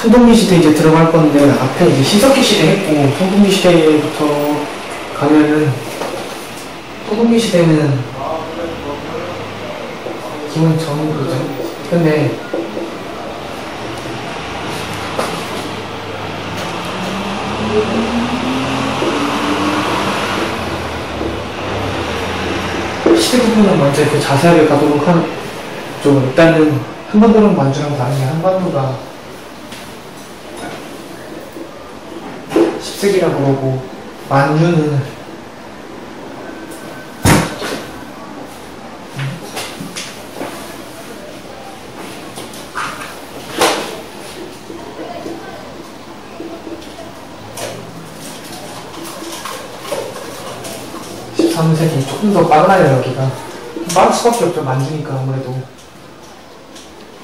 청동기 시대 이제 들어갈 건데, 앞에 이제 신석기 시대 했고, 청동기 시대부터 가면은, 청동기 시대는 기본 정이거든. 근데, 시대 부분은 먼저 그 자세하게 가도록 좀 일단은 한반도랑 만주랑 다른 게 한반도가 10세기라고 그러고 만주는 세기 조금 더 빨라요. 여기가 빠를 수밖에 없죠. 만주니까 아무래도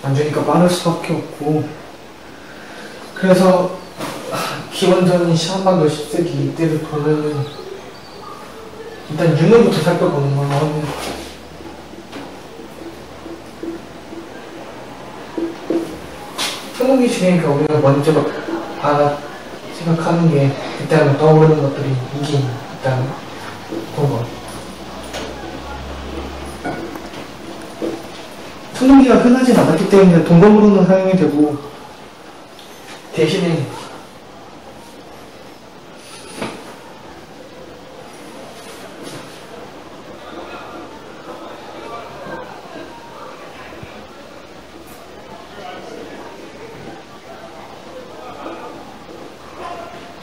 만주니까 빠를 수밖에 없고, 그래서 기원전 한반도 10세기 이때를 보면은 일단 유물부터 살펴보는 걸로 하고, 청동기 시대니까 우리가 먼저 생각하는 게 일단 떠오르는 것들이 이게 일단 동거. 청동기가 흔하진 않았기 때문에 동검으로는 사용이 되고, 대신에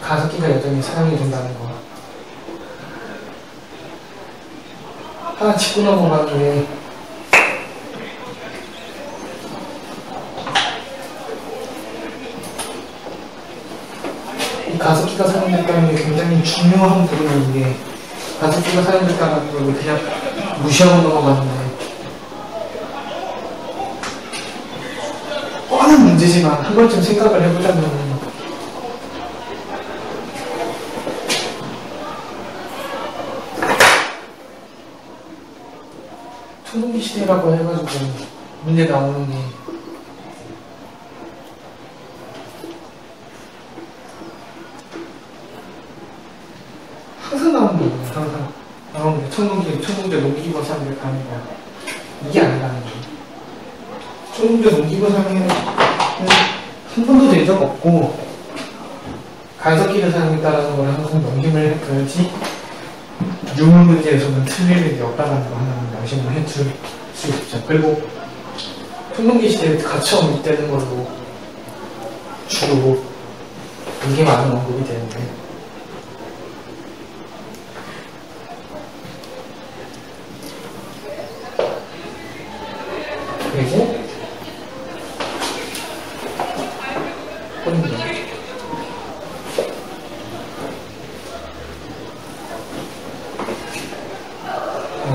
가습기가 여전히 사용이 된다는 거. 하나 짚고 넘어가는 게, 이 가습기가 사용됐다는 게 굉장히 중요한 부분인데, 가습기가 사용됐다는 걸 그냥 무시하고 넘어가는데, 뻔한 문제지만 한 번쯤 생각을 해보자면, 청동기 시대라고 해가지고 문제 나오는 게, 항상 나오는 거예요. 항상 나오는 게 청동기 농기버사를 가는 거야. 이게 아니라는 거예요. 청동기 농기버사는 한 번도 된 적 없고, 간섭기를 사용했다라는 걸 항상 넘김을 해줘야지 유물 문제에서는 틀릴 일이 없다는 거 하나는 명심을 해줄 수 있죠. 그리고 청동기 시대에 가처음 있다는 걸로 주로 되게 많은 언급이 되는데, 그리고 혼돈.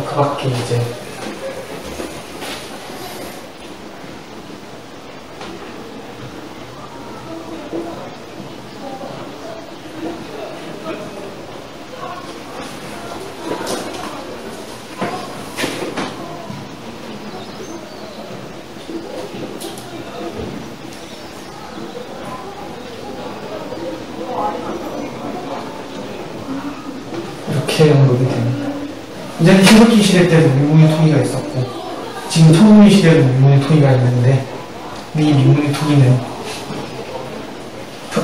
그 밖에 이제 이렇게 언급이 됩니다. 이제는 신석기 시대 때도 민문의 토기가 있었고, 지금 청동기 시대에도 민문의 토기가 있는데, 이 민문의 토기는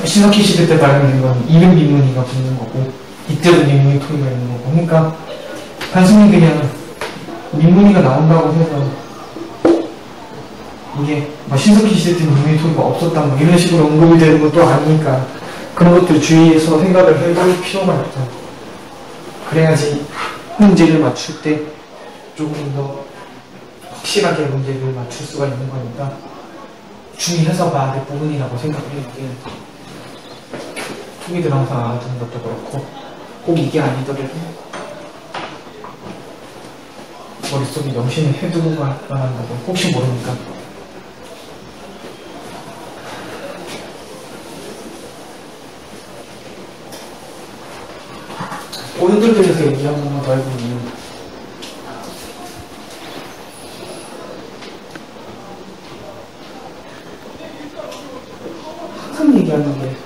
신석기 시대 때 발행된 건 이름 민문이가 붙는 거고, 이때도 민문의 토기가 있는 거고, 그러니까 단순히 그냥 민문이가 나온다고 해서 이게 신석기 시대 때 민문의 토기가 없었다 뭐 이런 식으로 언급이 되는 것도 아니니까, 그런 것들 주의해서 생각을 해볼 필요가 있죠. 그래야지 문제를 맞출 때 조금 더 확실하게 문제를 맞출 수가 있는 거니까 주의해서 봐야 될 부분이라고 생각을 해요. 토기들 항상 알아두는 것도 그렇고, 꼭 이게 아니더라도 머릿속에 명심을 해두고 말한다고, 혹시 모르니까. 오늘들에 대해서 얘기 한 번만 더 해보면, 항상 얘기하는 게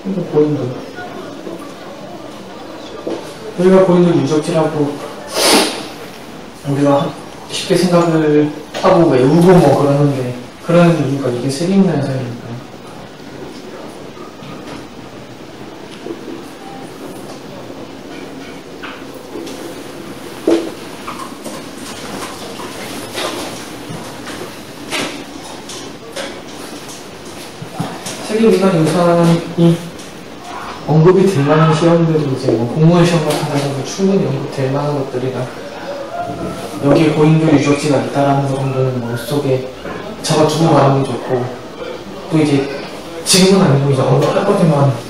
이거 고인돌. 우리가 고인돌 유적지라고 우리가 쉽게 생각을 하고 외우고 뭐 그러는데 그런 이유가 이게 세계문화유산이니까. 세계문화유산이 언급이 될 만한 시험들이 이제 뭐 공무원 시험 같은 데서도 충분히 언급될 만한 것들이라 여기에 고인돌 유적지가 있다라는 정도는 머릿속에 잡아두고 가는 게 좋고, 또 이제 지금은 아니고 이제 언급할 거지만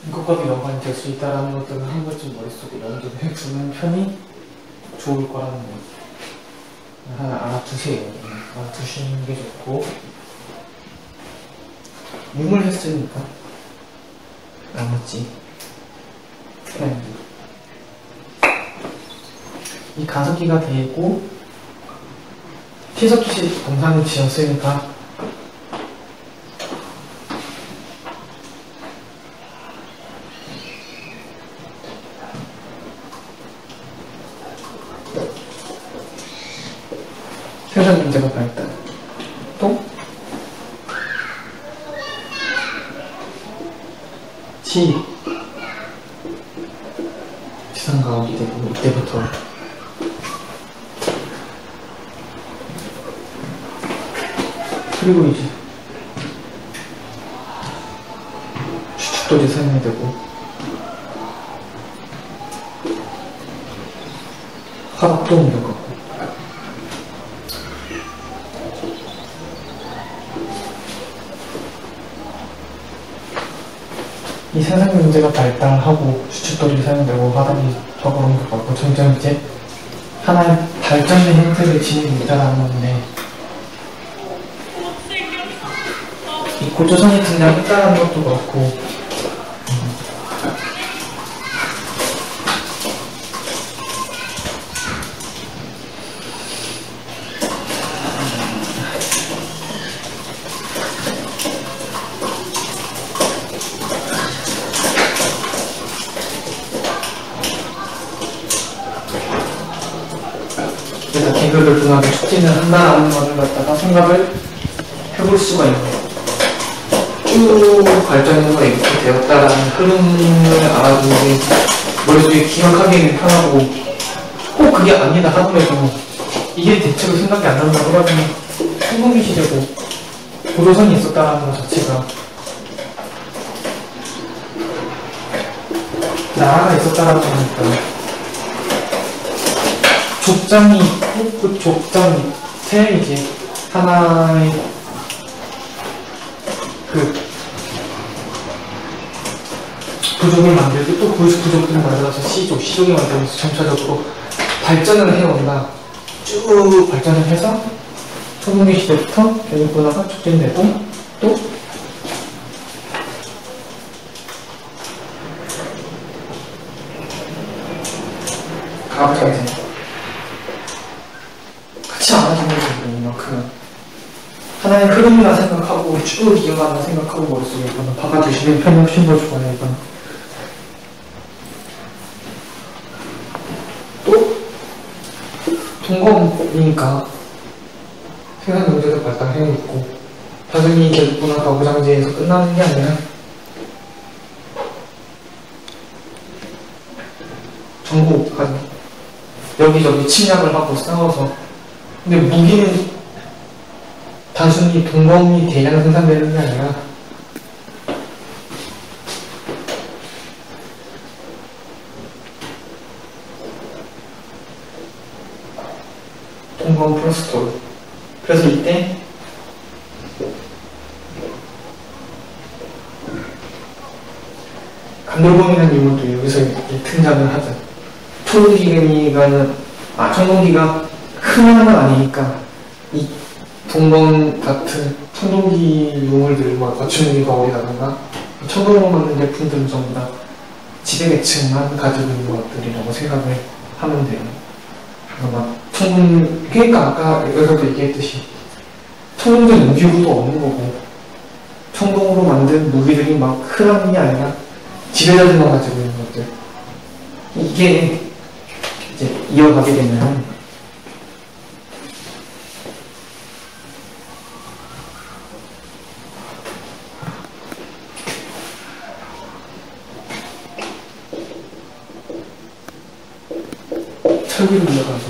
인국과도 연관이 될 수 있다는 것들은 한 번쯤 머릿속에 연결을 해두는 편이 좋을 거라는 거 하나 알아두세요. 알아두시는 게 좋고, 융을 했으니까 나머지 이 가속기가 되고 피석기식 동상을 지었으니까 생산 문제가 발달. 또 지상가옥이 되고 이때부터 그리고 이제 추측돌이 사용이 되고 화학도 옮겨 가고 이 생산 문제가 발달하고 추측돌이 사용되고 화학이 적으로 옮겨가고 점점 이제 하나의 발전의 형태를 지니고 있다라는 건데, 이 고조선이 등장했다는 것도 그렇고 그래서 개별을 분하게 촉진을 한다라는 것을 갖다가 생각을 해볼 수가 있고, 쭉 발전해서 이렇게 되었다라는 흐름을 알아두는 게 머릿속에 기억하기는 편하고, 꼭 그게 아니다 하더라도 이게 대체로 생각이 안 난다고 하면 청동기 시대고 고조선이 있었다라는 것 자체가 나라가 있었다라는 거니까 족장이 있고 그 족장 밑에 이제 하나의 그 부족을 만들고 또 그 부족들을 만들어서 시족이 만들면서 점차적으로 발전을 해온다. 쭉 발전을 해서 청동기 시대부터 대륙문화가 촉진되고 또 가부장제 같이 안아주는 게 이만큼 하나의 흐름이라 생각하고 쭉 이어간다 생각하고 머릿속에 이거는 박아두시는 편이 훨씬 더 좋아요. 이거는 또 동검이니까 생산 문제도 발달해 있고 단순히 대륙문화 가부장제에서 끝나는 게 아니라 전국까지 여기저기 침략을 하고 싸워서, 근데 무기는 단순히 동검이 대량 생산되는 게 아니라 동검 플러스 돌. 그래서 이때 단돌봉이라는 인물도 여기서 이렇게 등장을 하죠. 청동기가 흔한 건 아니니까 이 동봉 같은 청동기 유물들, 거침무늬 거울이라든가 청동봉 만든 제품들은 전부 다 지배계층만 가지고 있는 것들이라고 생각을 하면 돼요. 그러니까 아까 여기서도 얘기했듯이 청동기 무기구도 없는 거고 청동으로 만든 무기들이 막 흔한 게 아니라 지배자들만 가지고 있는 것들, 이게 이제 이어가게 되면 철기로 이어가죠.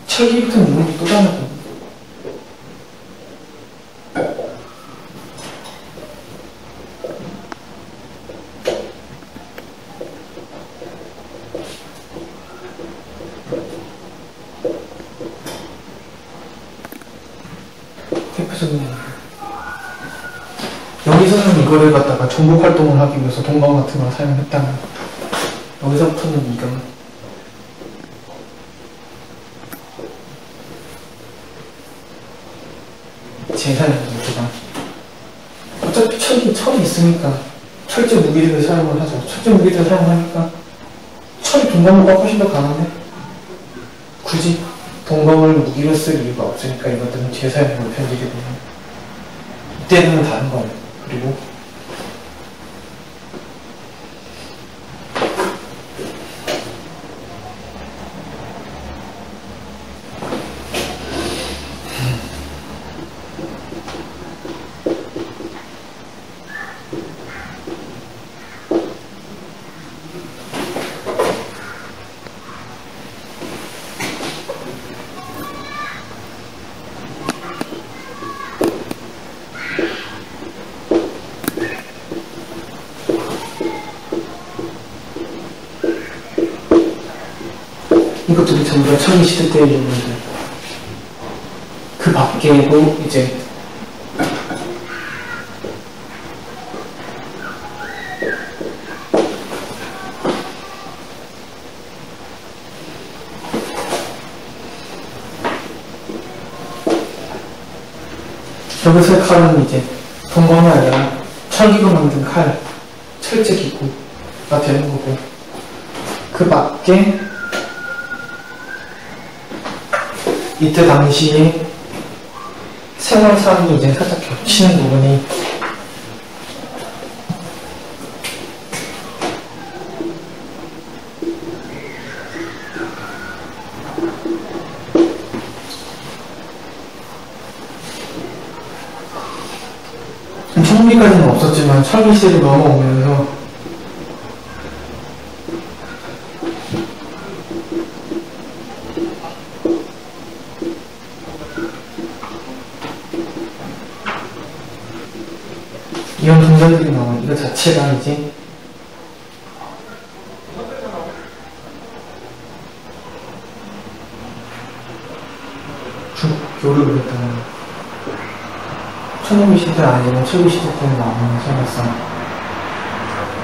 철기부터 있는 게 또 다르거든요. 여기서는 이거를 갖다가 정복 활동을 하기 위해서 동방 같은 걸 사용했다면, 여기서부터는 이거 제사입니다. 어차피 철이 있으니까 철제 무기들을 사용을 하죠. 철제 무기들을 사용하니까 철이 동방보다 훨씬 더 강하네. 굳이 동방을 무기로 쓸 이유가 없으니까 이것들은 제사용으로 편지게 되는, 이때는 다른 거예요. 그리고 이것들이 전부 다 철기 시대 때의 유물들. 그 밖에도 이제 여기서의 칼은 이제 동방이 아니라 철기로 만든 칼, 철제 기구가 되는 거고, 그 밖에 이때 당시에 생활상이 이제 살짝 겹치는 부분이 청기까지는 없었지만 철기 시대로 넘어오면서 이런 동전들이 나와요. 이거 자체가 이제 주교를 일단 천호기 시대 아니면 철기 시대 때 나오는 생각상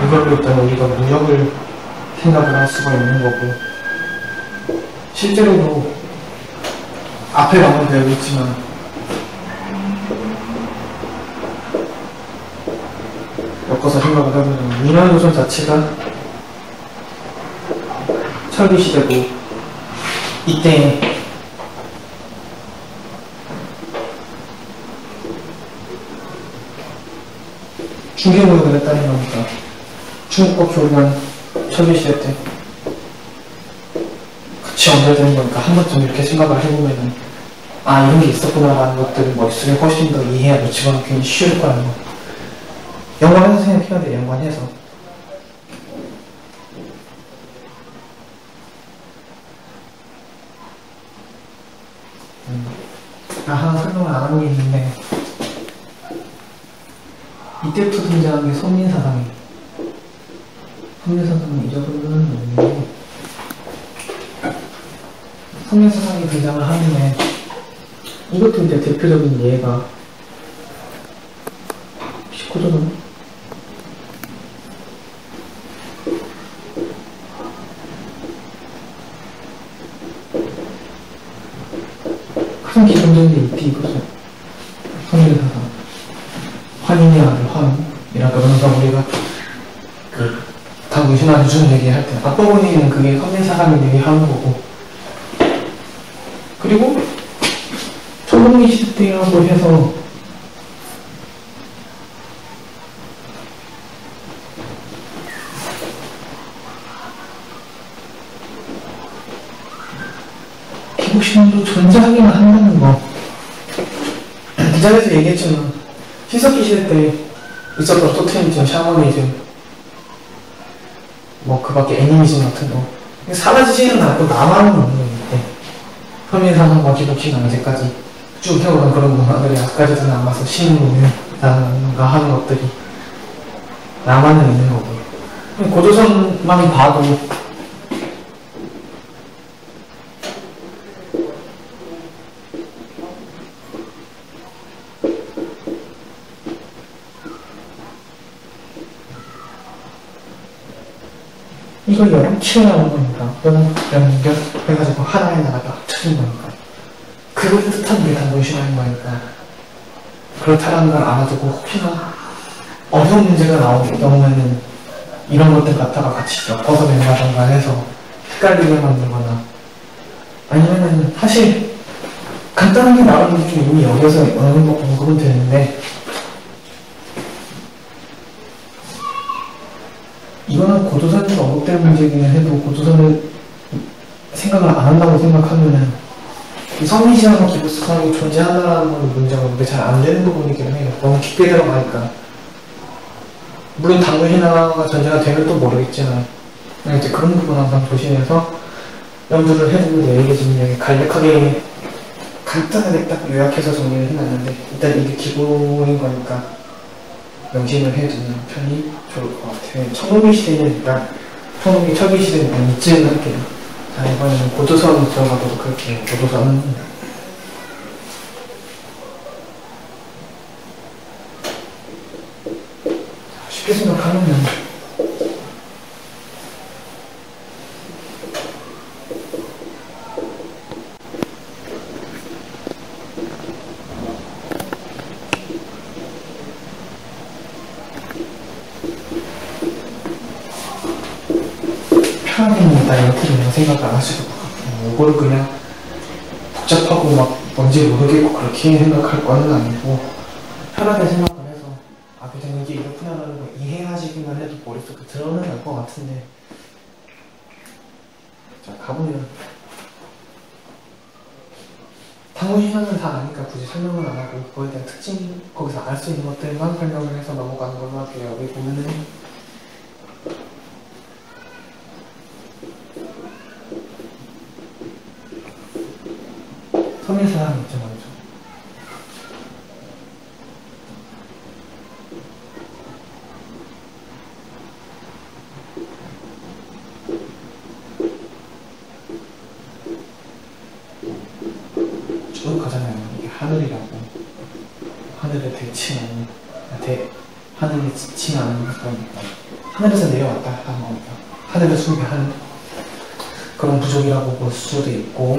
이걸로 일단 우리가 무역을 생각을 할 수가 있는 거고, 실제로도 앞에 가면 되어 있지만 엮어서 생각을 하면 민화조선 자체가 철기 시대고, 이때 중개무역을 했다는 거니까 중국과 교류한 철기 시대 때 같이 연결되는 거니까 한 번쯤 이렇게 생각을 해보면은 아, 이런 게 있었구나라는 것들을 머릿속에 훨씬 더 이해하고 집어넣기 쉬울 거라는 거. 연관해서 생각해야 돼, 연관해서. 하나 설명을 안 한 게 있는데, 이때부터 등장한 게 선민사상이에요. 선민사상은 잊어버리는 없는데, 선민사상이 등장을 하는데, 이것도 이제 대표적인 예가 19조선 현존대 잎이 이거죠. 성대사상. 환인의 아들 환이라고 그러면서 우리가 그 당신한테 주는 얘기할 때 앞부분에는 그게 현대사상을 얘기하는 거고, 그리고 청동기 시대라고 해서 기복신도 존재하기만 한다는 거. 기자에서 얘기했지만 신석기 시대 때 있었던 토테미즘, 샤머니즘, 뭐 그 밖에 애니미즘 같은 거 사라지지는 않고 남아는 없는 건데, 현미사상과 기복신앙 이제까지 쭉 해오던 그런 문화들이 아직까지도 남아서 신문이라든가 하는 것들이 남아는 있는 거고, 고조선만 봐도 이걸 연치라는 거니까, 연결해가지고 하나의 나라가 합쳐진 거니까, 그걸 뜻하는 게 단도신하는 거니까, 그렇다라는 걸 알아두고 혹시나 어려운 문제가 나오게 되면은 이런 것들 갖다가 같이 엮어서 낸다던가 해서 헷갈리게 만들거나, 아니면은 사실 간단하게 나오는 게 이미 여기서 어느 정도 공급은 되는데, 이거는 고조선에서 언급될 문제이기는 해도 고조선을 생각을 안 한다고 생각하면은 이 성리신앙과 기복신앙이 존재한다는 문제가 근데 잘 안 되는 부분이긴 해요. 너무 깊게 들어가니까. 물론 당근신앙과 전제가 되면 또 모르겠지만, 이제 그런 부분 항상 조심해서 염두를 해두는데, 이게 지금 여기 간략하게 간단하게 딱 요약해서 정리를 해놨는데, 일단 이게 기본인 거니까 명심을 해두는 편이 좋을 것 같아요. 청동기 시대는 일단, 청동기 철기 시대는 일단 이쯤 할게요. 자, 이번에는 고조선 들어가도록 할게요. 고조선은 쉽게 생각하면은 편하게는 나 이렇게 그냥 생각 안 하시고, 이거를 그냥 복잡하고 막 뭔지 모르겠고 그렇게 생각할 거는 아니고, 편하게 생각을 해서 그냥 이게 이렇구나라는 걸 이해하시기만 해도 머릿속에 드러날 것 같은데, 자, 가보면 당군신앙은 다 아니까 굳이 설명을 안 하고 그거에 대한 특징, 거기서 알 수 있는 것들만 설명을 해서 넘어가는 걸로 할게요. 여기 보면은 선민사상 있죠, 먼저. 쭉 가잖아요. 이게 하늘이라고. 하늘에 대칭하는, 하늘에 지칭하는 거니까. 하늘에서 내려왔다 하는 겁니다. 하늘을 숭배하는 그런 부족이라고 볼 수도 있고,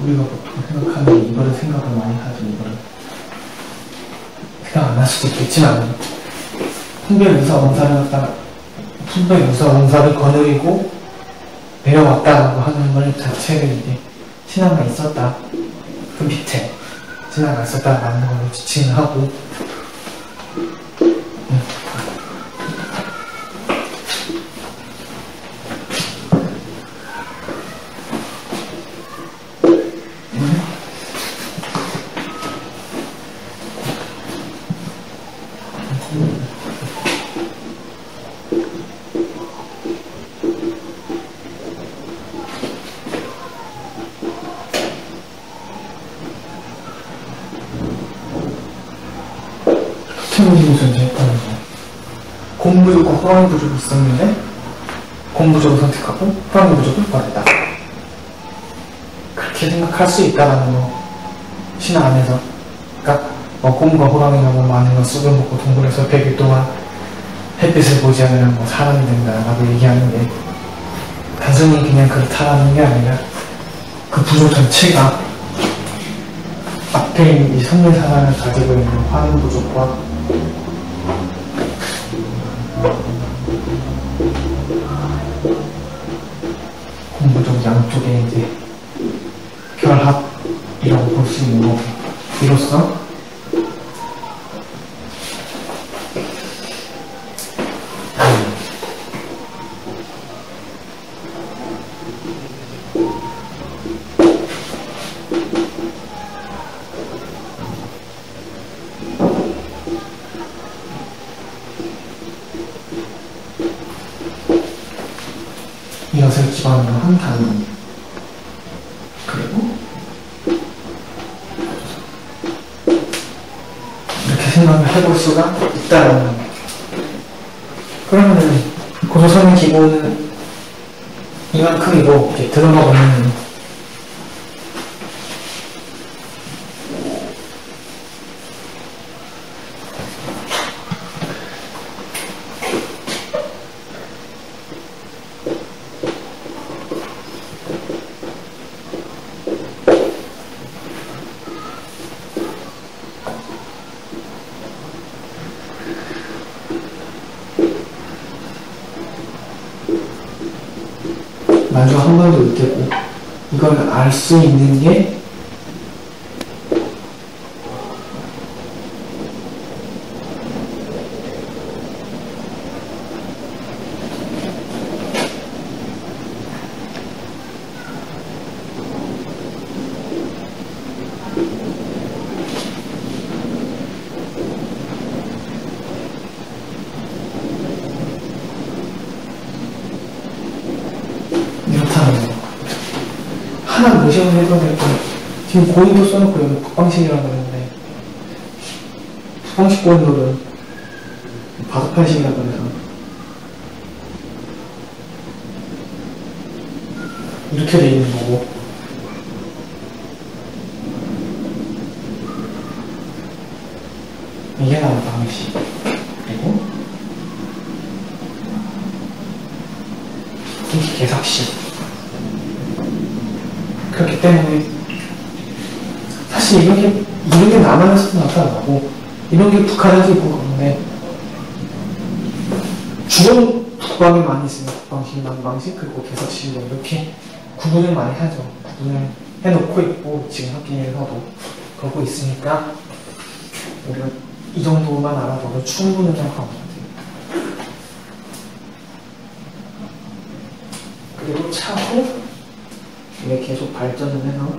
우리가 보통 생각하는 이거를 생각을 많이 하죠. 이거를 생각 안 할 수도 있겠지만, 풍배무사원사를 거느리고 내려왔다라고 하는 걸 자체를 이제 신화가 있었다, 그 밑에 신화가 있었다라는 걸로 지칭을 하고, 곰 부족과 호랑이 부족이 있었는데 곰 부족을 선택하고 호랑이 부족을 버렸다. 그렇게 생각할 수 있다라는 거. 신화 안에서. 그러니까 곰과 호랑이가 많은 건 쑥을 먹고 동굴에서 100일 동안 햇빛을 보지 않으면 사람이 된다라고 얘기하는 게 단순히 그냥 그렇다라는 게 아니라 그 부족 전체가 앞에 있는 이 선례사상을 가지고 있는 화는 부족과 곰 부족 양쪽에 이제 결합이라고 볼 수 있는 거고, 이로써 이것을 기반으로 한 단위, 그리고 이렇게 생각을 해볼 수가 있다라는 거예요. 그러면은 고조선의 기본은 이만큼이고 이렇게 들어가 보면 나중 한 번도 못 되고, 이걸 알 수 있는 게 이렇다는 거. 하나 모션을 해보낼 거. 지금 고인도 써놓고 여기 북방식이라고 그러는데, 북방식 고인도는 바둑판식이라고 해서 이렇게 돼 있는 거고, 이게 나온 방식. 그리고 이게 개삭식. 그렇기 때문에 사실 이런 게 남한에서도 나타나고 이런 게 북한에도 있고 그런데 주로 북방이 많이 있으면 북방식, 남방식, 그리고 개삭식 이렇게 구분을 많이 하죠. 구분을 해놓고 있고 지금 학기에서도 그러고 있으니까 우리가 이 정도만 알아봐도 충분히 생각하고 있어요. 그리고 차후 이게 계속 발전을 해서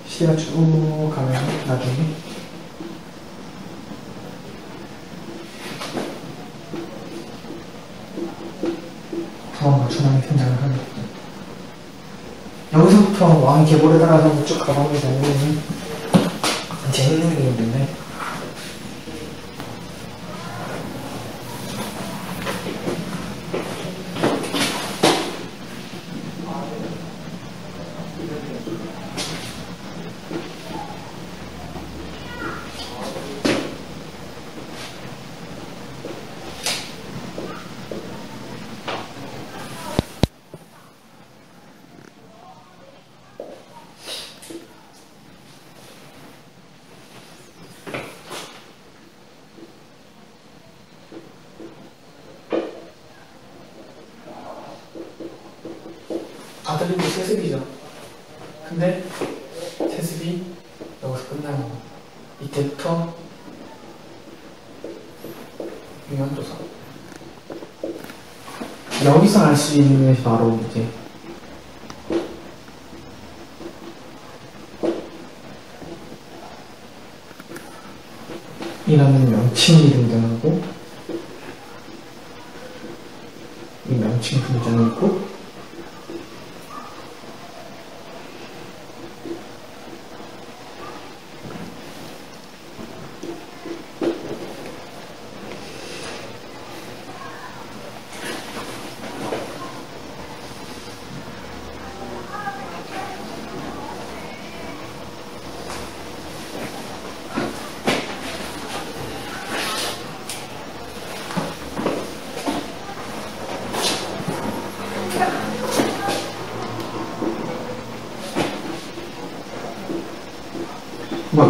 시대가 쭉 가면 나중에 부왕과 춘왕이 등장을 하는 거죠. 여기서부터 왕의 계보에 따라서 쭉 가보게 되면 재밌는 게 있는데, 아들이 세습이죠. 근데 세습이 여기서 끝나는 거. 이때부터 유연조선. 여기서 알 수 있는 것이 바로 이제 이라는 명칭이 등장하고, 이 명칭 등장했고,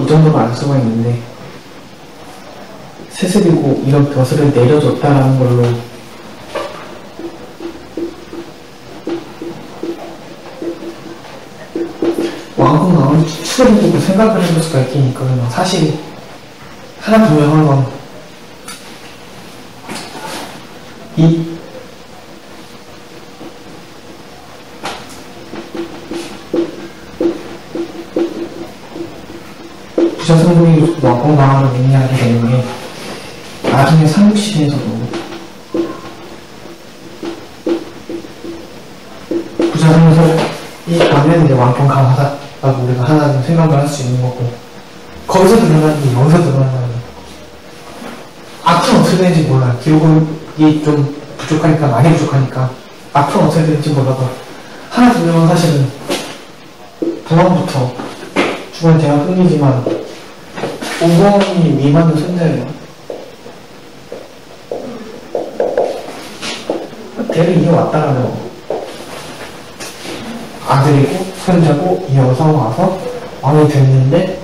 이 정도로 알 수가 있는데 세습이고 이런 벼슬을 내려줬다라는 걸로 왕궁 나온 추스를 보고 생각을 해볼 수가 있으니까 사실 하나 분명한 건 이 부자성분이 왕궁 나와를 의미하게 되는 게 나중에 삼국시대에서도 부자성설이 가면 이제 왕궁 강화다라고 우리가 하나 생각을 할 수 있는 거고 거기서 드러나는 게 여기서 드러나는 앞으로 어떻게 되는지 몰라. 기록이 좀 부족하니까 많이 부족하니까 앞으로 어떻게 되는지 몰라도 하나 분명한 사실은 부왕부터 주변 대학 흥이지만 오공이 위만도 손자예요. 대를 이어왔다라는 아들이고 손자고 이어서 와서 왕이 됐는데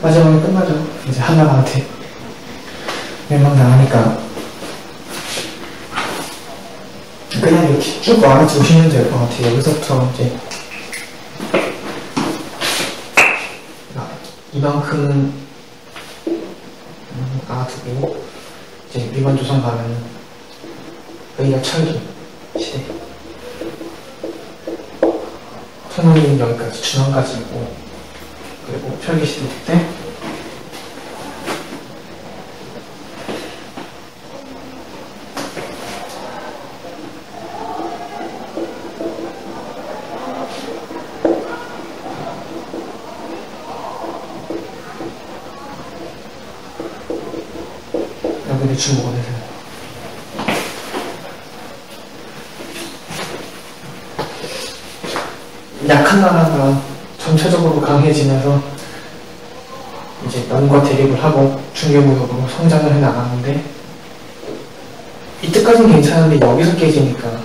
마지막에 끝나죠. 이제 한나라한테 멸망당하니까 그냥 이렇게 쭉 알아두시면 될 것 같아요. 여기서부터 이제 이만큼은 알아두고 이제 위만조선 가면 여기가 철기 시대 천왕님 여기까지 중앙까지 있고 그리고 철기 시대 때 여기를 중국원에서 약한 나라가 전체적으로 강해지면서 이제 남과 대립을 하고 중개무역으로 성장을 해 나가는데 이때까지는 괜찮은데 여기서 깨지니까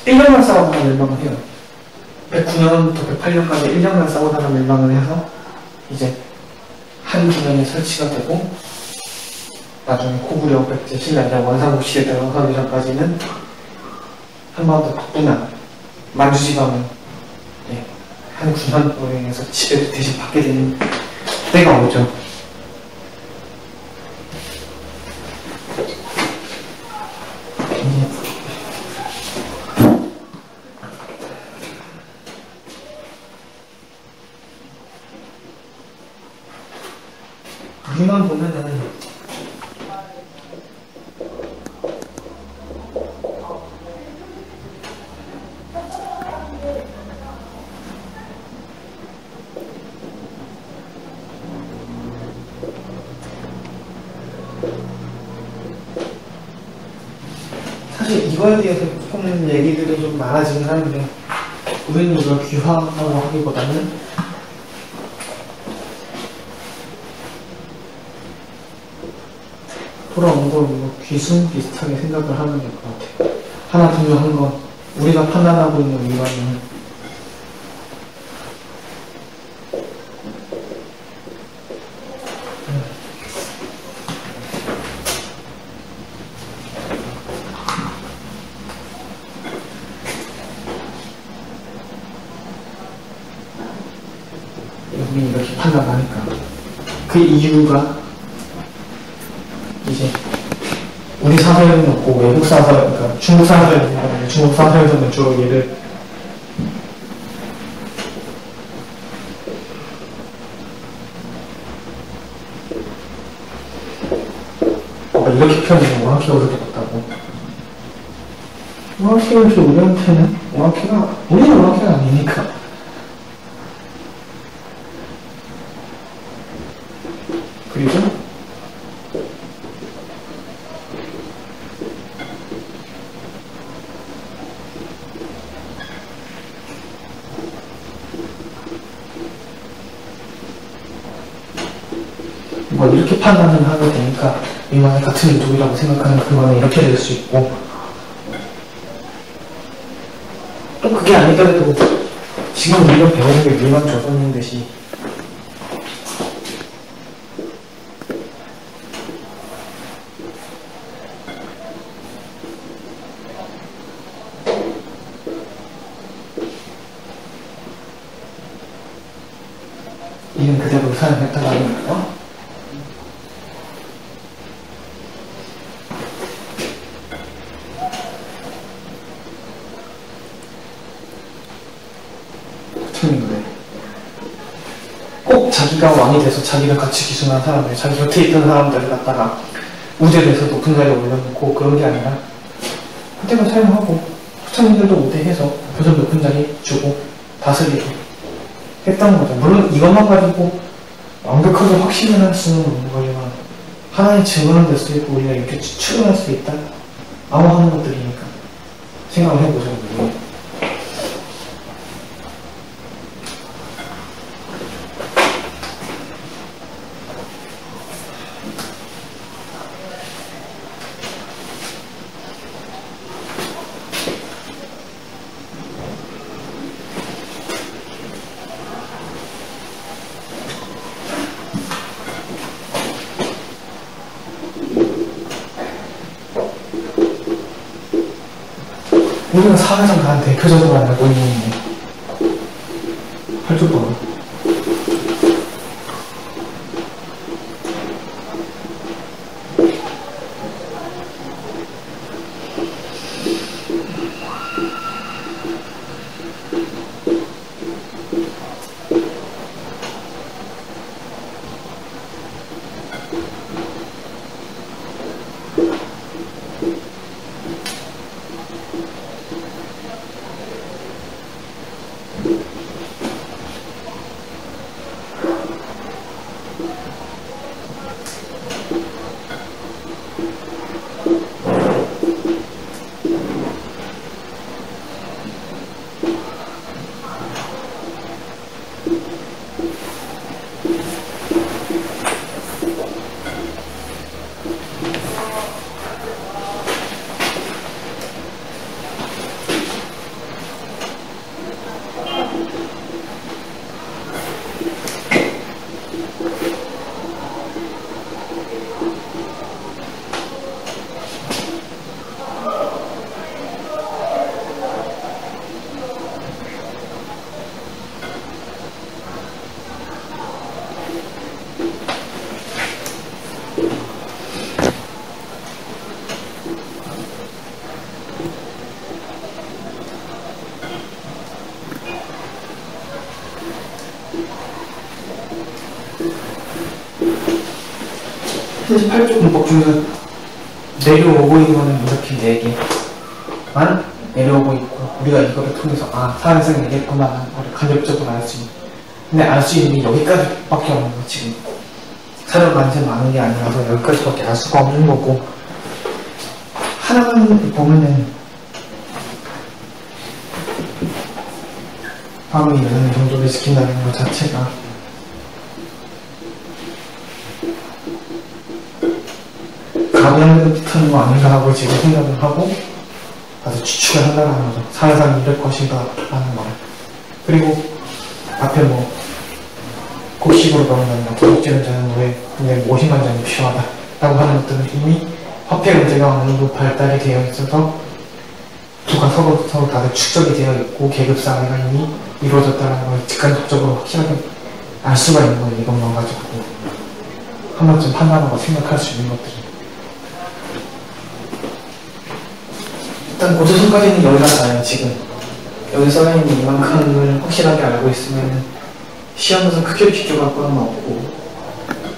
일년만 싸우다가 멸망을 해요. 109년부터 108년까지 1년만 싸우다가 멸망을 해서 이제 한 기면에 설치가 되고 나중에 고구려 백제 신라시대 원삼국 시대 들어가기 전까지는 한반도 북부나 만주지방은 한 군산으로 인해서 지배를 대신 받게 되는 때가 오죠. 우리만 보면은 사실 이거에 대해서 조금 얘기들이 좀 많아지긴 하는데 우리는 이걸 귀화라고 하기보다는 돌아온 걸 귀순 비슷하게 생각을 하면 될 것 같아요. 하나 분명한 건 우리가 판단하고 있는 위반은 우리 이렇게 판단하니까 그 이유가 이제 우리 사설에는 없고 외국 사설, 그러니까 중국 사설에 있는 중국 사설에서는 주로 얘를 이렇게 표현하면 오랑캐가 그렇게 같다고. 오랑캐가 우리한테는 우리는 오랑캐가 아니니까. 그리고 뭐 이렇게 판단을 하게 되니까 이만 같은 유족이라고 생각하는 그거는 이렇게 될 수 있고, 또 그게 아니더라도 지금 우리가 배우는 게 밀만 조선인 듯이 이는 그대로 사용했다는 거예요. 꼭 자기가 왕이 돼서 자기가 같이 기순한 사람들, 자기 곁에 있던 사람들을 갖다가 우대에서 높은 자리에 올려놓고 그런 게 아니라 그때만 사용하고 후천민들도 우대해서 그 높은 자리에 주고 다스리고 했다는 거죠. 물론 이것만 가지고 완벽하게 확신을 할 수는 없는 거지만 하나의 증언은 될 수 있고 우리가 이렇게 추측할 수 있다? 아무 하는 것들이니까 생각을 해보죠. 우리가 사회상 가는 대표적으로 알고 있는 활주법. 사실 8조 문법 중에서 내려오고 있는 거는 이렇게 4개만 내려오고 있고 우리가 이거를 통해서 사회성이 이랬구나 간접적으로 알 수 있는, 근데 알 수 있는 게 여기까지밖에 없는 거. 지금 사료가 완전 많은 게 아니라서 여기까지밖에 알 수가 없는 거고, 하나만 보면은 밤이 어느 정도를 지킨다는 것 자체가 가능한 듯한 거 아닌가 하고 지금 생각을 하고 아주 추측을 한다는 거죠. 사회상이 이럴 것인가 라는 말. 그리고 앞에 뭐 곡식으로 가면 도둑질은 저는 왜 근데 50만 장이 필요하다 라고 하는 것들은 이미 화폐 문제가 어느 정도 발달이 되어 있어서 두가 서로 다들 축적이 되어 있고 계급 사회가 이미 이루어졌다는 걸 직간접적으로 확실하게 알 수가 있는 거예요. 이것만 가지고 한 번쯤 판단하고 생각할 수 있는 것들이. 일단 고조선까지는 여기가 다예요. 지금 여기 써있는 이만큼을 확실하게 알고 있으면 시험에서 크게 비교할 건 없고,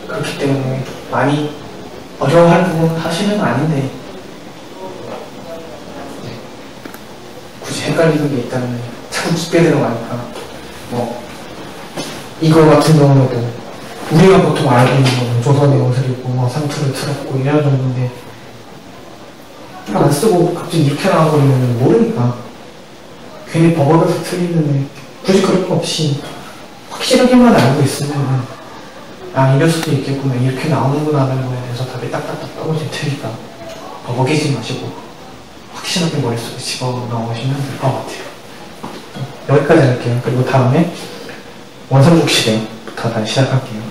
그렇기 때문에 많이 어려워할 부분 사실은 아닌데 굳이 헷갈리는 게 있다면 자꾸 짚게 들어가니까, 뭐 이거 같은 경우에도 우리가 보통 알고 있는 거는 조선의 옷을 입고 상투를 틀었고 이런 정도인데 안 쓰고 갑자기 이렇게 나와버리면 모르니까 괜히 버벅여서 틀리는데 굳이 그럴 거 없이 확실하게만 알고 있으면 아, 이럴 수도 있겠구나, 이렇게 나오는구나 하는 거에 대해서 답이 딱딱딱 떨어질 테니까 버벅이지 마시고 확실하게 머릿속에 집어넣으시면 될 것 같아요. 여기까지 할게요. 그리고 다음에 원삼국시대부터 다시 시작할게요.